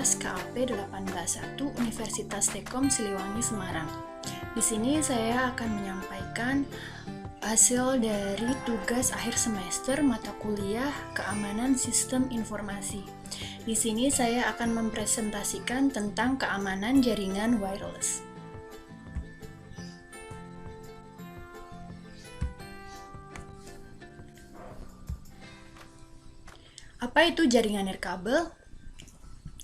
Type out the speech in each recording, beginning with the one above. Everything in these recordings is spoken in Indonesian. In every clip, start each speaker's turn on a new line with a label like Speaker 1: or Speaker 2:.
Speaker 1: kelas KAP 181 Universitas Tekom Siliwangi Semarang. Di sini saya akan menyampaikan hasil dari tugas akhir semester mata kuliah Keamanan Sistem Informasi. Di sini saya akan mempresentasikan tentang keamanan jaringan wireless. Apa itu jaringan nirkabel?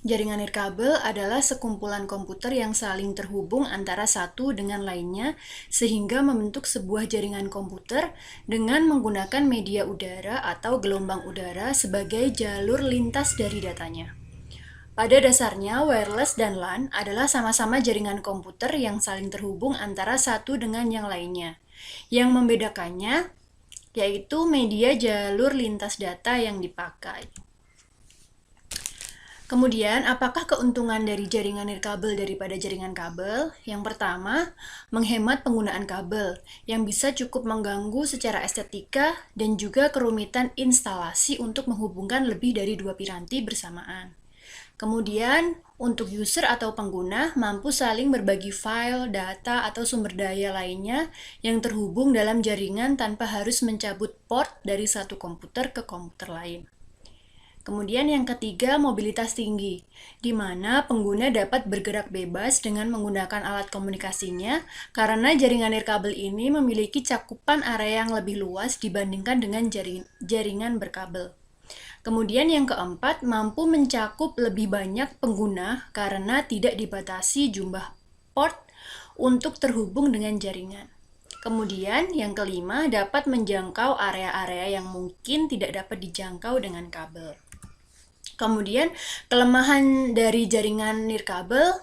Speaker 1: Jaringan nirkabel adalah sekumpulan komputer yang saling terhubung antara satu dengan lainnya sehingga membentuk sebuah jaringan komputer dengan menggunakan media udara atau gelombang udara sebagai jalur lintas dari datanya. Pada dasarnya, wireless dan LAN adalah sama-sama jaringan komputer yang saling terhubung antara satu dengan yang lainnya. Yang membedakannya yaitu media jalur lintas data yang dipakai. Kemudian, apakah keuntungan dari jaringan nirkabel daripada jaringan kabel? Yang pertama, menghemat penggunaan kabel, yang bisa cukup mengganggu secara estetika dan juga kerumitan instalasi untuk menghubungkan lebih dari dua piranti bersamaan. Kemudian, untuk user atau pengguna mampu saling berbagi file, data, atau sumber daya lainnya yang terhubung dalam jaringan tanpa harus mencabut port dari satu komputer ke komputer lain. Kemudian yang ketiga, mobilitas tinggi, di mana pengguna dapat bergerak bebas dengan menggunakan alat komunikasinya karena jaringan nirkabel ini memiliki cakupan area yang lebih luas dibandingkan dengan jaringan berkabel. Kemudian yang keempat, mampu mencakup lebih banyak pengguna karena tidak dibatasi jumlah port untuk terhubung dengan jaringan. Kemudian yang kelima, dapat menjangkau area-area yang mungkin tidak dapat dijangkau dengan kabel. Kemudian kelemahan dari jaringan nirkabel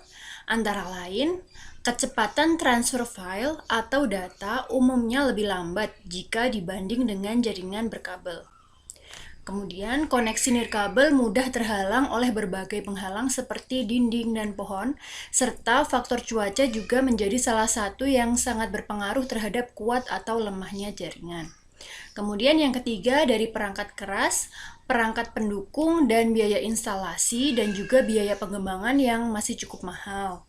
Speaker 1: antara lain kecepatan transfer file atau data umumnya lebih lambat jika dibanding dengan jaringan berkabel. Kemudian, koneksi nirkabel mudah terhalang oleh berbagai penghalang seperti dinding dan pohon, serta faktor cuaca juga menjadi salah satu yang sangat berpengaruh terhadap kuat atau lemahnya jaringan. Kemudian yang ketiga, dari perangkat keras, perangkat pendukung, dan biaya instalasi, dan juga biaya pengembangan yang masih cukup mahal.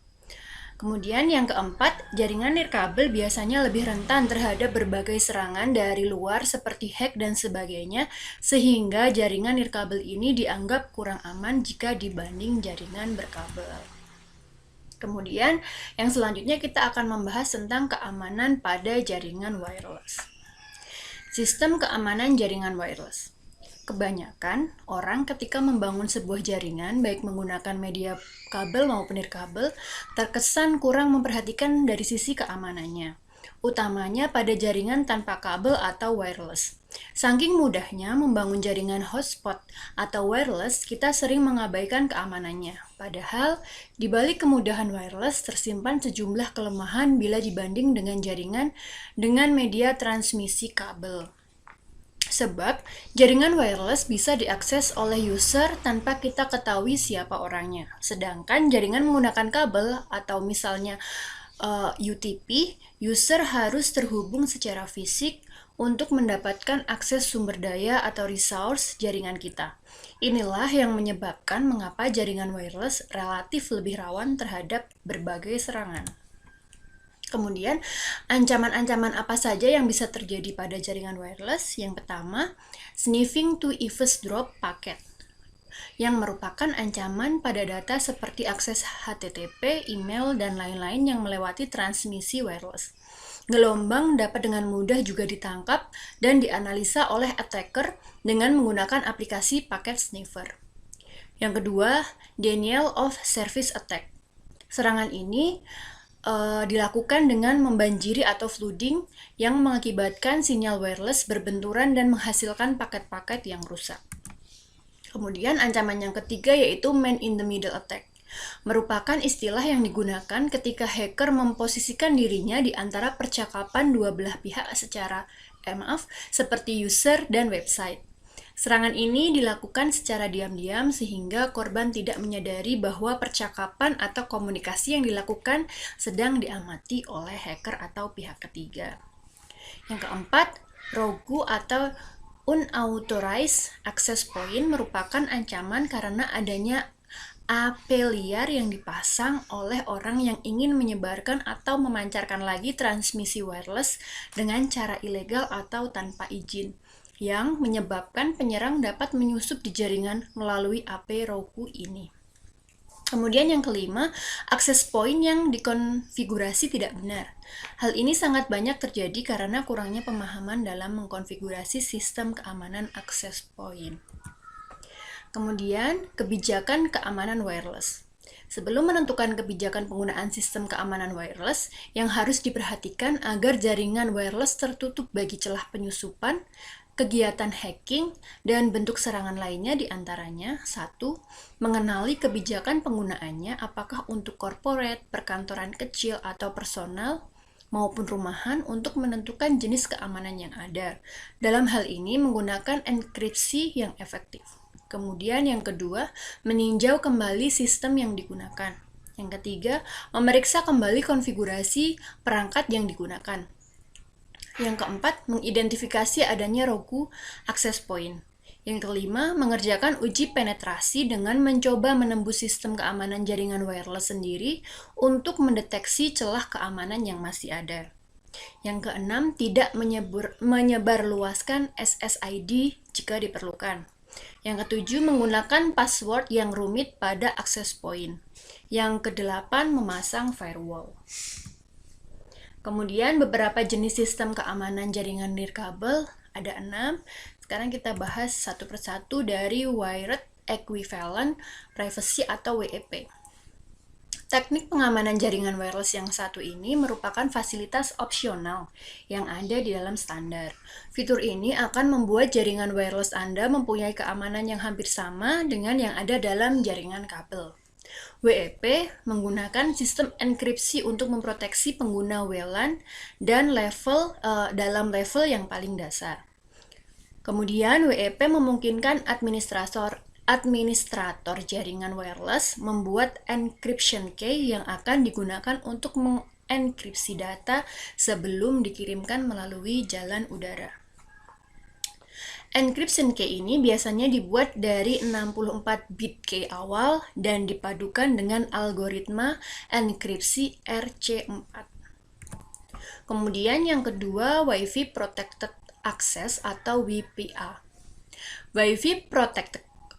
Speaker 1: Kemudian yang keempat, jaringan nirkabel biasanya lebih rentan terhadap berbagai serangan dari luar seperti hack dan sebagainya, sehingga jaringan nirkabel ini dianggap kurang aman jika dibanding jaringan berkabel. Kemudian yang selanjutnya kita akan membahas tentang keamanan pada jaringan wireless. Sistem keamanan jaringan wireless. Kebanyakan orang ketika membangun sebuah jaringan, baik menggunakan media kabel maupun nirkabel, terkesan kurang memperhatikan dari sisi keamanannya, utamanya pada jaringan tanpa kabel atau wireless. Saking mudahnya membangun jaringan hotspot atau wireless, kita sering mengabaikan keamanannya. Padahal, di balik kemudahan wireless tersimpan sejumlah kelemahan bila dibanding dengan jaringan dengan media transmisi kabel. Sebab, jaringan wireless bisa diakses oleh user tanpa kita ketahui siapa orangnya. Sedangkan jaringan menggunakan kabel atau misalnya UTP, user harus terhubung secara fisik untuk mendapatkan akses sumber daya atau resource jaringan kita. Inilah yang menyebabkan mengapa jaringan wireless relatif lebih rawan terhadap berbagai serangan. Kemudian, ancaman-ancaman apa saja yang bisa terjadi pada jaringan wireless? Yang pertama, sniffing to eavesdrop packet, yang merupakan ancaman pada data seperti akses HTTP, email, dan lain-lain yang melewati transmisi wireless. Gelombang dapat dengan mudah juga ditangkap dan dianalisa oleh attacker dengan menggunakan aplikasi packet sniffer. Yang kedua, denial of service attack. Serangan ini dilakukan dengan membanjiri atau flooding yang mengakibatkan sinyal wireless berbenturan dan menghasilkan paket-paket yang rusak. Kemudian ancaman yang ketiga yaitu man-in-the-middle attack, merupakan istilah yang digunakan ketika hacker memposisikan dirinya di antara percakapan dua belah pihak seperti user dan website. Serangan ini dilakukan secara diam-diam sehingga korban tidak menyadari bahwa percakapan atau komunikasi yang dilakukan sedang diamati oleh hacker atau pihak ketiga. Yang keempat, rogue atau unauthorized access point merupakan ancaman karena adanya AP liar yang dipasang oleh orang yang ingin menyebarkan atau memancarkan lagi transmisi wireless dengan cara ilegal atau tanpa izin, yang menyebabkan penyerang dapat menyusup di jaringan melalui AP Roku ini. Kemudian yang kelima, akses point yang dikonfigurasi tidak benar. Hal ini sangat banyak terjadi karena kurangnya pemahaman dalam mengkonfigurasi sistem keamanan akses point. Kemudian, kebijakan keamanan wireless. Sebelum menentukan kebijakan penggunaan sistem keamanan wireless, yang harus diperhatikan agar jaringan wireless tertutup bagi celah penyusupan, kegiatan hacking, dan bentuk serangan lainnya diantaranya 1. Mengenali kebijakan penggunaannya apakah untuk corporate, perkantoran kecil, atau personal, maupun rumahan untuk menentukan jenis keamanan yang ada. Dalam hal ini menggunakan enkripsi yang efektif. Kemudian yang kedua, meninjau kembali sistem yang digunakan. Yang ketiga, memeriksa kembali konfigurasi perangkat yang digunakan. Yang keempat, mengidentifikasi adanya Roku access point. Yang kelima, mengerjakan uji penetrasi dengan mencoba menembus sistem keamanan jaringan wireless sendiri untuk mendeteksi celah keamanan yang masih ada. Yang keenam, tidak menyebarluaskan SSID jika diperlukan. Yang ketujuh, menggunakan password yang rumit pada access point. Yang kedelapan, memasang firewall. Kemudian beberapa jenis sistem keamanan jaringan nirkabel ada 6. Sekarang kita bahas satu persatu dari Wired Equivalent Privacy atau WEP. Teknik pengamanan jaringan wireless yang satu ini merupakan fasilitas opsional yang ada di dalam standar. Fitur ini akan membuat jaringan wireless Anda mempunyai keamanan yang hampir sama dengan yang ada dalam jaringan kabel. WEP menggunakan sistem enkripsi untuk memproteksi pengguna WLAN dan dalam level yang paling dasar. Kemudian WEP memungkinkan administrator jaringan wireless membuat encryption key yang akan digunakan untuk mengenkripsi data sebelum dikirimkan melalui jalan udara. Encryption key ini biasanya dibuat dari 64 bit key awal dan dipadukan dengan algoritma enkripsi RC4. Kemudian yang kedua, Wi-Fi Protected Access atau WPA. Wi-Fi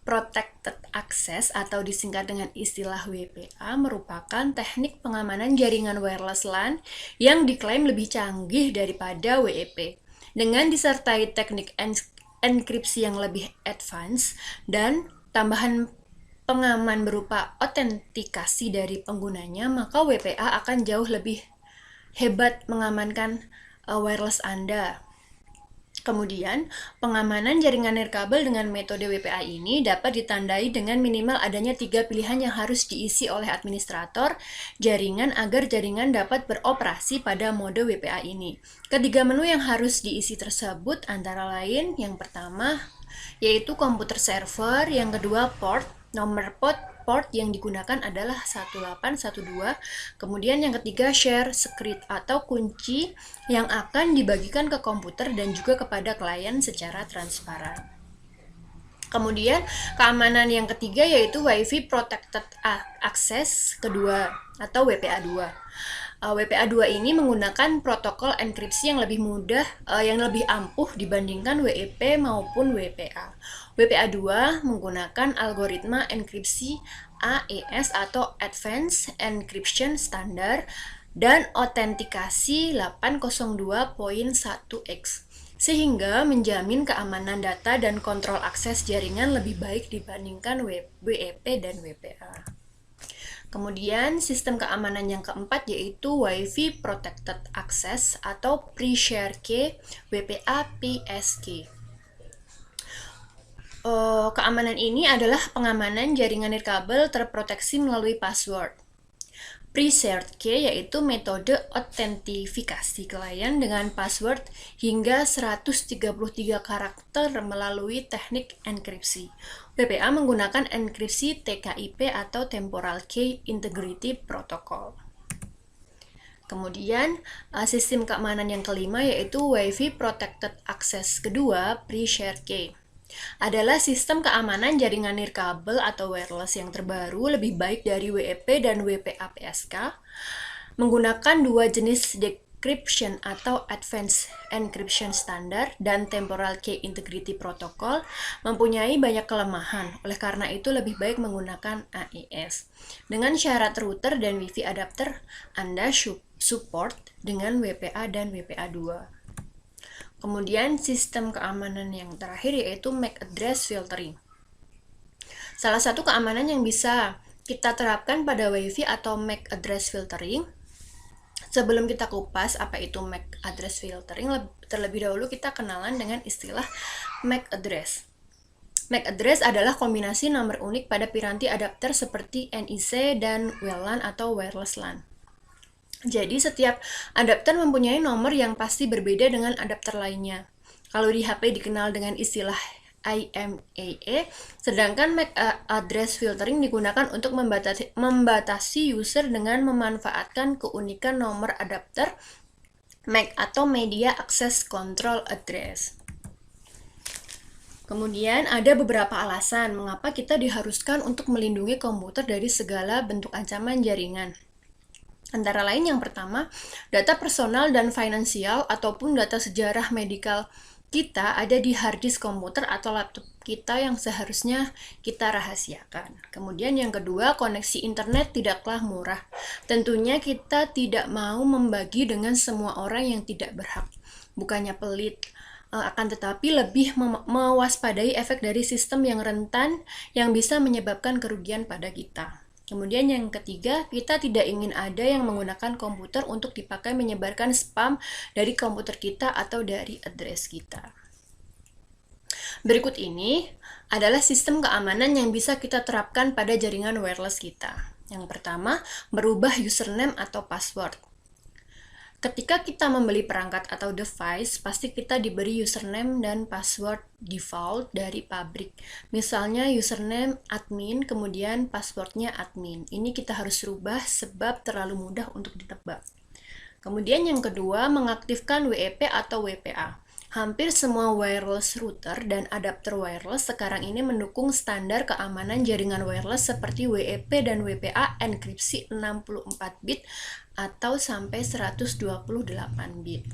Speaker 1: Protected Access atau disingkat dengan istilah WPA merupakan teknik pengamanan jaringan wireless LAN yang diklaim lebih canggih daripada WEP. Dengan disertai teknik enkripsi yang lebih advance dan tambahan pengaman berupa autentikasi dari penggunanya, maka WPA akan jauh lebih hebat mengamankan wireless Anda. Kemudian, pengamanan jaringan nirkabel dengan metode WPA ini dapat ditandai dengan minimal adanya 3 pilihan yang harus diisi oleh administrator jaringan agar jaringan dapat beroperasi pada mode WPA ini. Ketiga menu yang harus diisi tersebut antara lain yang pertama yaitu komputer server, yang kedua nomor port yang digunakan adalah 1812, kemudian yang ketiga share secret atau kunci yang akan dibagikan ke komputer dan juga kepada klien secara transparan. Kemudian keamanan yang ketiga yaitu Wi-Fi Protected Access kedua atau WPA 2. WPA 2 ini menggunakan protokol enkripsi yang lebih mudah, yang lebih ampuh dibandingkan WEP maupun WPA. WPA 2 menggunakan algoritma enkripsi AES atau Advanced Encryption Standard dan autentikasi 802.1x, sehingga menjamin keamanan data dan kontrol akses jaringan lebih baik dibandingkan WEP dan WPA. Kemudian sistem keamanan yang keempat yaitu Wi-Fi Protected Access atau Pre-Share Key WPA PSK. Keamanan ini adalah pengamanan jaringan nirkabel terproteksi melalui password. Pre-shared key yaitu metode autentifikasi klien dengan password hingga 133 karakter melalui teknik enkripsi. WPA menggunakan enkripsi TKIP atau Temporal Key Integrity Protocol. Kemudian, sistem keamanan yang kelima yaitu Wi-Fi Protected Access kedua, Pre-Share Key. adalah sistem keamanan jaringan nirkabel atau wireless yang terbaru lebih baik dari WEP dan WPA-PSK, menggunakan dua jenis decryption atau Advanced Encryption Standard dan Temporal Key Integrity Protocol, mempunyai banyak kelemahan. Oleh karena itu lebih baik menggunakan AES. Dengan syarat router dan Wi-Fi adapter, Anda support dengan WPA dan WPA2. Kemudian sistem keamanan yang terakhir yaitu MAC address filtering. Salah satu keamanan yang bisa kita terapkan pada Wi-Fi atau MAC address filtering. Sebelum kita kupas apa itu MAC address filtering, terlebih dahulu kita kenalan dengan istilah MAC address. MAC address adalah kombinasi nomor unik pada piranti adapter seperti NIC dan WLAN atau wireless LAN. Jadi setiap adapter mempunyai nomor yang pasti berbeda dengan adapter lainnya. Kalau di HP dikenal dengan istilah IMEI, sedangkan MAC address filtering digunakan untuk membatasi user dengan memanfaatkan keunikan nomor adapter MAC atau Media Access Control Address. Kemudian ada beberapa alasan mengapa kita diharuskan untuk melindungi komputer dari segala bentuk ancaman jaringan. Antara lain yang pertama, data personal dan finansial ataupun data sejarah medikal kita ada di hard disk komputer atau laptop kita yang seharusnya kita rahasiakan. Kemudian yang kedua, koneksi internet tidaklah murah. Tentunya kita tidak mau membagi dengan semua orang yang tidak berhak. Bukannya pelit, akan tetapi lebih mewaspadai efek dari sistem yang rentan yang bisa menyebabkan kerugian pada kita. Kemudian yang ketiga, kita tidak ingin ada yang menggunakan komputer untuk dipakai menyebarkan spam dari komputer kita atau dari address kita. Berikut ini adalah sistem keamanan yang bisa kita terapkan pada jaringan wireless kita. Yang pertama, merubah username atau password. Ketika kita membeli perangkat atau device, pasti kita diberi username dan password default dari pabrik. Misalnya username admin, kemudian passwordnya admin. Ini kita harus rubah sebab terlalu mudah untuk ditebak. Kemudian yang kedua, mengaktifkan WEP atau WPA. Hampir semua wireless router dan adapter wireless sekarang ini mendukung standar keamanan jaringan wireless seperti WEP dan WPA enkripsi 64 bit atau sampai 128 bit.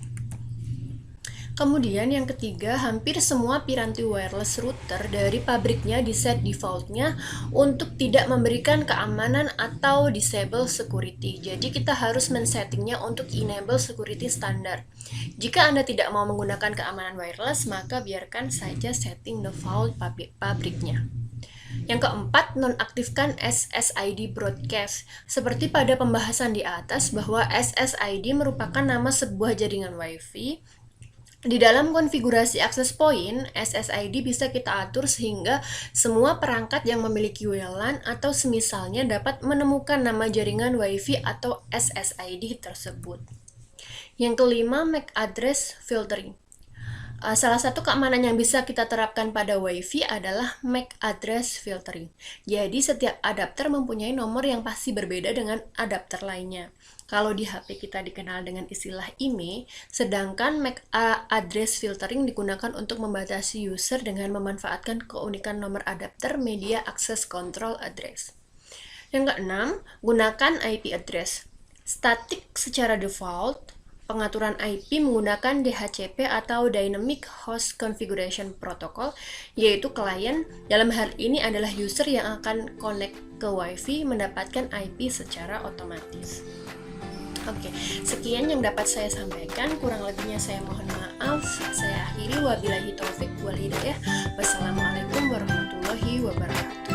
Speaker 1: Kemudian yang ketiga, hampir semua piranti wireless router dari pabriknya diset defaultnya untuk tidak memberikan keamanan atau disable security. Jadi kita harus men-settingnya untuk enable security standar. Jika Anda tidak mau menggunakan keamanan wireless, maka biarkan saja setting default pabriknya. Yang keempat, nonaktifkan SSID broadcast. Seperti pada pembahasan di atas bahwa SSID merupakan nama sebuah jaringan Wi-Fi. Di dalam konfigurasi access point, SSID bisa kita atur sehingga semua perangkat yang memiliki WLAN atau semisalnya dapat menemukan nama jaringan Wi-Fi atau SSID tersebut. Yang kelima, MAC address filtering. Salah satu keamanan yang bisa kita terapkan pada Wi-Fi adalah MAC address filtering. Jadi setiap adapter mempunyai nomor yang pasti berbeda dengan adapter lainnya. Kalau di HP kita dikenal dengan istilah IMEI, sedangkan MAC address filtering digunakan untuk membatasi user dengan memanfaatkan keunikan nomor adapter Media Access Control Address. Yang keenam, gunakan IP address. Static secara default, pengaturan IP menggunakan DHCP atau Dynamic Host Configuration Protocol, yaitu klien dalam hal ini adalah user yang akan connect ke Wi-Fi mendapatkan IP secara otomatis. Oke, sekian yang dapat saya sampaikan, kurang lebihnya saya mohon maaf. Saya akhiri, wabillahi taufik wal hidayah. Wassalamualaikum warahmatullahi wabarakatuh.